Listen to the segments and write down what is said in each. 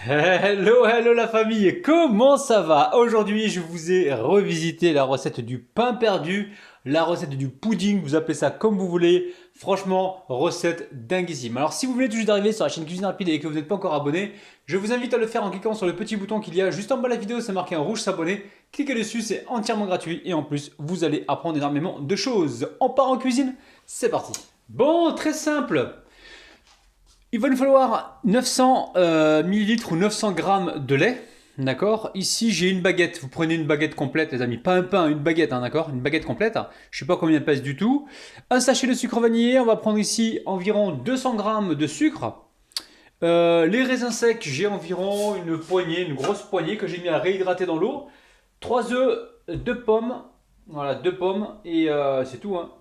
Hello la famille, comment ça va? Aujourd'hui je vous ai revisité la recette du pain perdu, la recette du pudding, vous appelez ça comme vous voulez. Franchement, recette dinguissime. Alors si vous venez tout juste d'arriver sur la chaîne Cuisine Rapide et que vous n'êtes pas encore abonné, je vous invite à le faire en cliquant sur le petit bouton qu'il y a juste en bas de la vidéo, c'est marqué en rouge s'abonner. Cliquez dessus, c'est entièrement gratuit et en plus vous allez apprendre énormément de choses. On part en cuisine, c'est parti. Bon, très simple. Il va nous falloir 900 millilitres ou 900 grammes de lait. D'accord. Ici, j'ai une baguette. Vous prenez une baguette complète, les amis. Pas un pain, une baguette, hein, d'accord. Une baguette complète. Je sais pas combien elle pèse du tout. Un sachet de sucre vanillé. On va prendre ici environ 200 grammes de sucre. Les raisins secs, j'ai environ une poignée, une grosse poignée que j'ai mis à réhydrater dans l'eau. 3 œufs, 2 pommes. Voilà, 2 pommes. Et c'est tout, hein.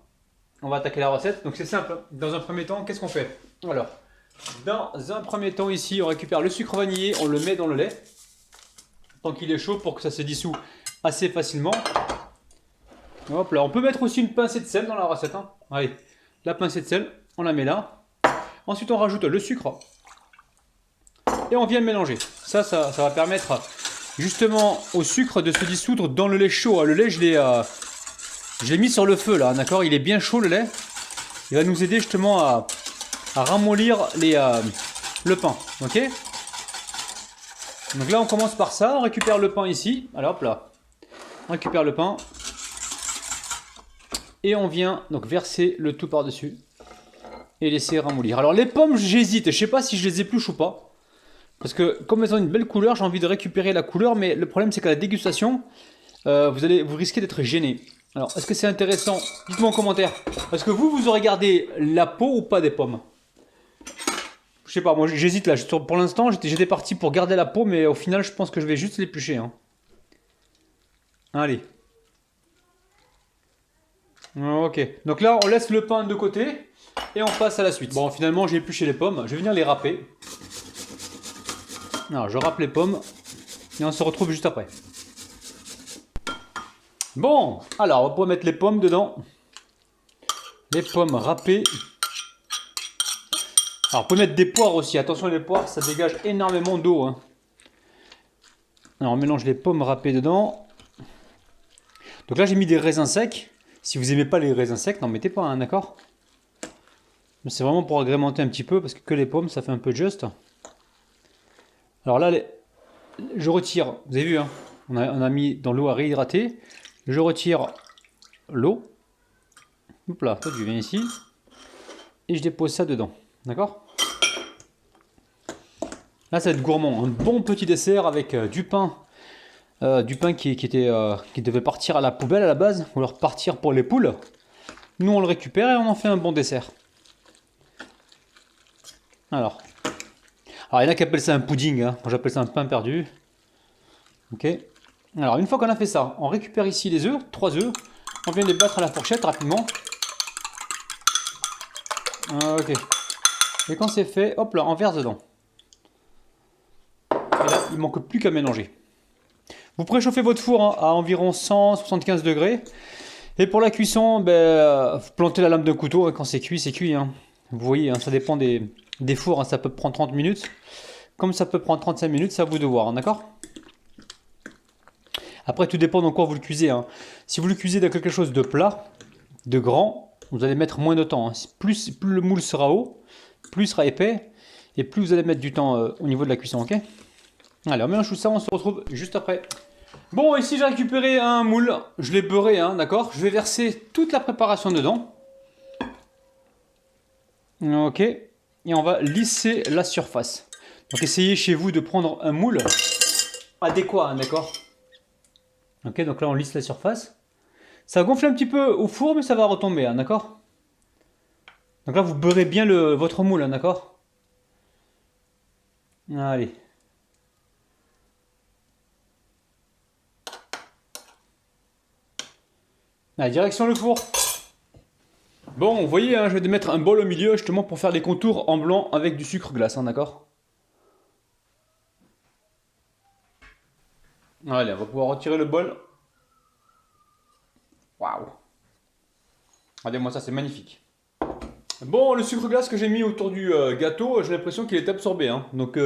On va attaquer la recette. Donc c'est simple. Dans un premier temps, qu'est-ce qu'on fait? Alors, dans un premier temps ici, on récupère le sucre vanillé, on le met dans le lait. Tant qu'il est chaud pour que ça se dissout assez facilement. Hop là, on peut mettre aussi une pincée de sel dans la recette, hein. Allez, la pincée de sel, on la met là. Ensuite, on rajoute le sucre. Et on vient le mélanger. Ça va permettre justement au sucre de se dissoudre dans le lait chaud. Le lait, je l'ai mis sur le feu là, d'accord. Il est bien chaud le lait. Il va nous aider justement à ramollir le pain, ok. Donc là on commence par ça, on récupère le pain ici, alors hop là, on récupère le pain, et on vient donc verser le tout par dessus, et laisser ramollir. Alors les pommes j'hésite, je sais pas si je les épluche ou pas, parce que comme elles ont une belle couleur, j'ai envie de récupérer la couleur, mais le problème c'est qu'à la dégustation, vous risquez d'être gêné. Alors est-ce que c'est intéressant? Dites-moi en commentaire, est-ce que vous aurez gardé la peau ou pas des pommes? Je sais pas, moi j'hésite là. Pour l'instant, j'étais parti pour garder la peau, mais au final, je pense que je vais juste l'éplucher, hein. Allez. Ok. Donc là, on laisse le pain de côté et on passe à la suite. Bon, finalement, j'ai épluché les pommes. Je vais venir les râper. Alors, je râpe les pommes et on se retrouve juste après. Bon, alors, on va pouvoir mettre les pommes dedans. Les pommes râpées. Alors, on peut mettre des poires aussi. Attention, les poires, ça dégage énormément d'eau, hein. Alors, on mélange les pommes râpées dedans. Donc là, j'ai mis des raisins secs. Si vous aimez pas les raisins secs, n'en mettez pas, hein, d'accord? C'est vraiment pour agrémenter un petit peu, parce que les pommes, ça fait un peu juste. Alors là, je retire, vous avez vu, hein, on a mis dans l'eau à réhydrater. Je retire l'eau. Hop là, toi tu viens ici. Et je dépose ça dedans, d'accord? Là, ça va être gourmand. Un bon petit dessert avec du pain. Du pain qui devait partir à la poubelle à la base, ou alors partir pour les poules. Nous on le récupère et on en fait un bon dessert. Alors il y en a qui appellent ça un pudding, hein. Moi j'appelle ça un pain perdu. Ok. Alors une fois qu'on a fait ça, on récupère ici les œufs, 3 œufs. On vient les battre à la fourchette rapidement. Ok. Et quand c'est fait, hop là, on verse dedans. Et là, il manque plus qu'à mélanger. Vous préchauffez votre four, hein, à environ 175 degrés. Et pour la cuisson, vous plantez la lame d'un couteau, hein, quand c'est cuit, hein. Vous voyez, hein, ça dépend des fours, hein, ça peut prendre 30 minutes. Comme ça peut prendre 35 minutes, c'est à vous de voir, hein, d'accord? Après, tout dépend dans quoi vous le cuisez, hein. Si vous le cuisez dans quelque chose de plat, de grand, vous allez mettre moins de temps, hein. Plus le moule sera haut, plus il sera épais, et plus vous allez mettre du temps au niveau de la cuisson, ok? Allez, on mélange tout ça, on se retrouve juste après. Bon, ici j'ai récupéré un moule, je l'ai beurré, hein, d'accord? Je vais verser toute la préparation dedans. Ok, et on va lisser la surface. Donc essayez chez vous de prendre un moule adéquat, hein, d'accord? Ok, donc là on lisse la surface. Ça va gonfler un petit peu au four, mais ça va retomber, hein, d'accord? Donc là vous beurrez bien votre moule, hein, d'accord? Allez. Allez, direction le four. Bon, vous voyez, hein, je vais mettre un bol au milieu justement pour faire des contours en blanc avec du sucre glace, hein, d'accord? Allez, on va pouvoir retirer le bol. Waouh! Regardez-moi ça, c'est magnifique. Bon, le sucre glace que j'ai mis autour du gâteau, j'ai l'impression qu'il est absorbé, hein. Donc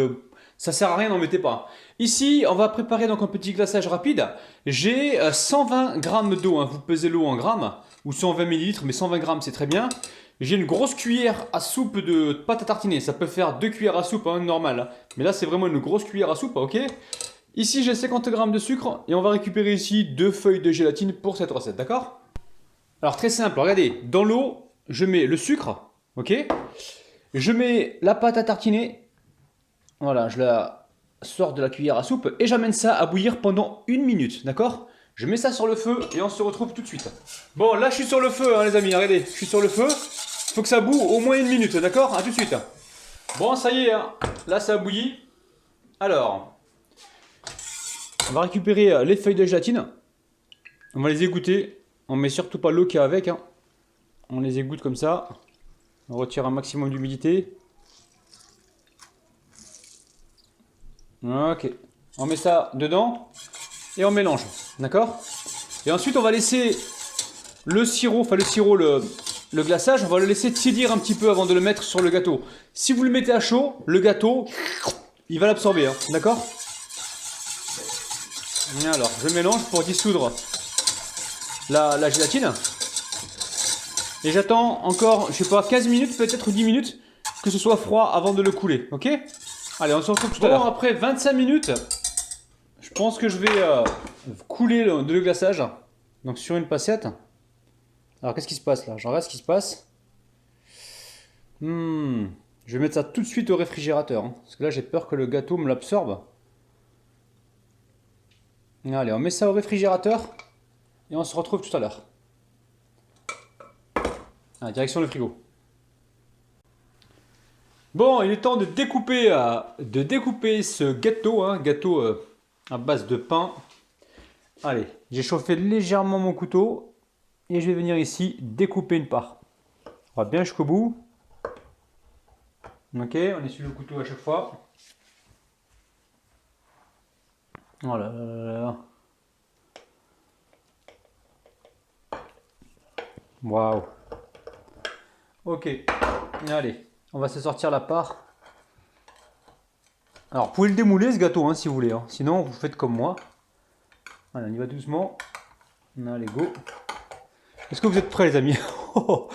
Ça sert à rien, n'en mettez pas. Ici, on va préparer donc un petit glaçage rapide. J'ai 120 grammes d'eau, hein. Vous pesez l'eau en grammes, ou 120 millilitres, mais 120 grammes c'est très bien. J'ai une grosse cuillère à soupe de pâte à tartiner. Ça peut faire 2 cuillères à soupe, hein, normal. Mais là, c'est vraiment une grosse cuillère à soupe, ok? Ici, j'ai 50 grammes de sucre et on va récupérer ici 2 feuilles de gélatine pour cette recette, d'accord? Alors, très simple, regardez. Dans l'eau, je mets le sucre, ok? Je mets la pâte à tartiner. Voilà, je la sors de la cuillère à soupe et j'amène ça à bouillir pendant 1 minute, d'accord? Je mets ça sur le feu et on se retrouve tout de suite. Bon, là je suis sur le feu, hein, les amis, regardez, je suis sur le feu. Faut que ça boue au moins 1 minute, d'accord? A tout de suite. Bon, ça y est, hein. Là ça a bouilli. Alors, on va récupérer les feuilles de gélatine. On va les égoutter. On met surtout pas l'eau qu'il y a avec, hein. On les égoutte comme ça. On retire un maximum d'humidité. Ok, on met ça dedans et on mélange, d'accord? Et ensuite on va laisser le sirop, le glaçage, on va le laisser tiédir un petit peu avant de le mettre sur le gâteau. Si vous le mettez à chaud, le gâteau, il va l'absorber, hein, d'accord? Alors, je mélange pour dissoudre la gélatine. Et j'attends encore, je sais pas, 15 minutes, peut-être 10 minutes, que ce soit froid avant de le couler, ok? Allez, on se retrouve tout à l'heure. Bon, après 25 minutes, je pense que je vais couler le glaçage. Donc sur une passette. Alors qu'est-ce qui se passe là? J'en regarde ce qui se passe. Je vais mettre ça tout de suite au réfrigérateur, hein, parce que là j'ai peur que le gâteau me l'absorbe. Allez, on met ça au réfrigérateur. Et on se retrouve tout à l'heure. Direction le frigo. Bon, il est temps de découper ce gâteau, hein, gâteau à base de pain. Allez, j'ai chauffé légèrement mon couteau et je vais venir ici découper une part. On va bien jusqu'au bout. Ok, on essuie le couteau à chaque fois. Voilà. Waouh. Ok, allez. On va se sortir la part. Alors, vous pouvez le démouler ce gâteau, hein, si vous voulez. Hein. Sinon, vous faites comme moi. Allez, on y va doucement. Allez, go. Est-ce que vous êtes prêts, les amis? Oh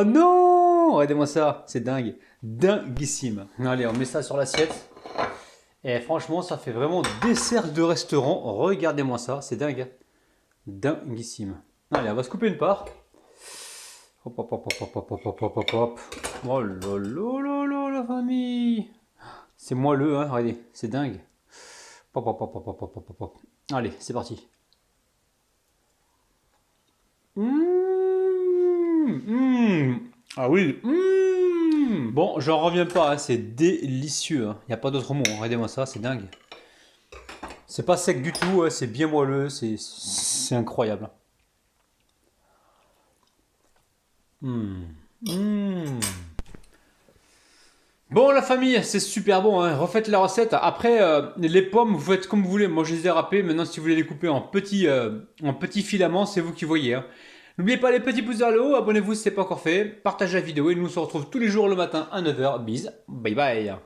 non! Regardez-moi ça, c'est dingue. Dinguissime. Allez, on met ça sur l'assiette. Et franchement, ça fait vraiment dessert de restaurant. Regardez-moi ça, c'est dingue. Dinguissime. Allez, on va se couper une part. Hop, hop, hop, hop, hop, hop, hop, hop, hop, hop. Oh là là là là, la famille. C'est moelleux, hein, regardez, c'est dingue. Hop, hop, hop, hop, hop, hop, hop, hop. Allez, c'est parti. Ah oui. Bon, j'en reviens pas, hein, c'est délicieux. Il n'y a pas d'autre mot, hein. Regardez-moi ça, c'est dingue. C'est pas sec du tout, hein, c'est bien moelleux, c'est incroyable. Bon la famille, c'est super bon, hein. Refaites la recette. Après, les pommes, vous faites comme vous voulez. Moi je les ai râpées. Maintenant si vous voulez les couper en petits filaments, c'est vous qui voyez, hein. N'oubliez pas les petits pouces vers le haut, abonnez-vous si ce n'est pas encore fait. Partagez la vidéo et nous on se retrouve tous les jours le matin à 9h. Bis, bye bye.